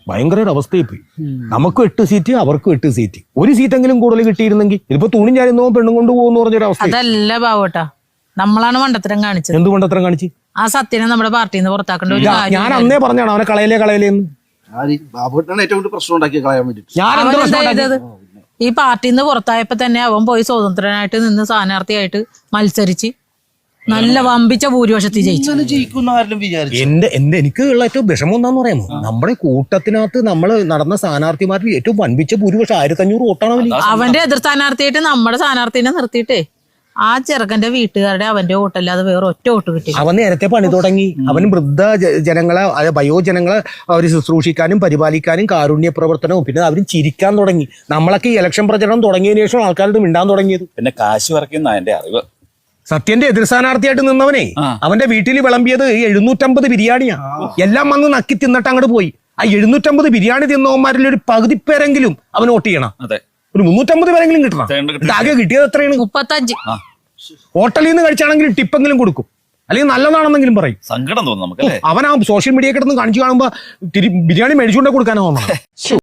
ഭയങ്കര ഒരു അവസ്ഥയായി പോയി. നമുക്കും 8 സീറ്റ്, അവർക്കും 8 സീറ്റ്. ഒരു സീറ്റെങ്കിലും കൂടുതൽ കിട്ടിയിരുന്നെങ്കിൽ ഇതിപ്പോ തുണി ഞാനിന്നോ പെണ്ണും കൊണ്ട് പോകുന്ന പറഞ്ഞൊരു അവസ്ഥ. അതല്ല ബാബോട്ടാ, നമ്മളാണ് മണ്ടത്തരം കാണിച്ചത്. എന്ത് മണ്ടത്തരം കാണിച്ച്? ആ സത്യനെ നമ്മുടെ പാർട്ടിയിൽ നിന്ന് പുറത്താക്കേണ്ട ഒരു ഞാൻ അന്നേ പറഞ്ഞാണ് അവനെ കളയലേന്ന്. ബാബുട്ടാണ് ഏറ്റവും കൂടുതൽ പ്രശ്നം ഉണ്ടാക്കി കളയാൻ വേണ്ടി. ഈ പാർട്ടിയിൽ നിന്ന് പുറത്തായപ്പോ തന്നെ അവൻ പോയി സ്വതന്ത്രനായിട്ട് നിന്ന് സ്ഥാനാർത്ഥിയായിട്ട് മത്സരിച്ച് നല്ല വമ്പിച്ച ഭൂരിപക്ഷത്തിൽ ജയിച്ചു. എനിക്ക് ഉള്ള ഏറ്റവും വിഷമം എന്താന്ന് പറയാമോ, നമ്മുടെ കൂട്ടത്തിനകത്ത് നമ്മൾ നടന്ന സ്ഥാനാർത്ഥിമാരിൽ ഏറ്റവും വൻപിച്ച ഭൂരിപക്ഷം 1500 വോട്ടാണ്. അവന്റെ എതിർ സ്ഥാനാർത്ഥിയായിട്ട് നമ്മുടെ സ്ഥാനാർത്ഥിനെ നിർത്തിയിട്ടേ ആ ചെറുക്കന്റെ വീട്ടുകാരുടെ അവന്റെ വോട്ടല്ലാതെ വേറെ ഒറ്റ വോട്ട് കിട്ടി. അവൻ നേരത്തെ പണി തുടങ്ങി. അവൻ വൃദ്ധ ജനങ്ങളെ, വയോജനങ്ങളെ അവർ ശുശ്രൂഷിക്കാനും പരിപാലിക്കാനും കാരുണ്യ പ്രവർത്തനവും പിന്നെ അവരും ചിരിക്കാൻ തുടങ്ങി. നമ്മളൊക്കെ ഈ ഇലക്ഷൻ പ്രചരണം തുടങ്ങിയതിനു ശേഷം ആൾക്കാരോട് മിണ്ടാൻ തുടങ്ങിയത്. പിന്നെ കാശ് വരയ്ക്കുന്ന എന്റെ അറിവ്. സത്യന്റെ എതിർ സ്ഥാനാർത്ഥിയായിട്ട് നിന്നവനെ അവന്റെ വീട്ടിൽ വിളമ്പിയത് 750 ബിരിയാണിയാ. എല്ലാം വന്ന് നക്കി തിന്നിട്ട് അങ്ങോട്ട് പോയി. ആ 750 ബിരിയാണി തിന്നവന്മാരിൽ ഒരു പകുതി പേരെങ്കിലും അവൻ വോട്ട് ചെയ്യണം. ഒരു 350 പേരെങ്കിലും കിട്ടണം. ആകെ കിട്ടിയത് എത്രയാണ്? 35. ഹോട്ടലിൽ നിന്ന് കഴിച്ചാണെങ്കിലും ടിപ്പെങ്കിലും കൊടുക്കും, അല്ലെങ്കിൽ നല്ലതാണെന്നെങ്കിലും പറയും. സങ്കടം തോന്നും നമുക്ക്. അവൻ ആ സോഷ്യൽ മീഡിയ കിടന്ന് കാണിച്ചു കാണുമ്പോ ബിരിയാണി മേടിച്ചുകൊണ്ടേ കൊടുക്കാനോ തോന്നണം.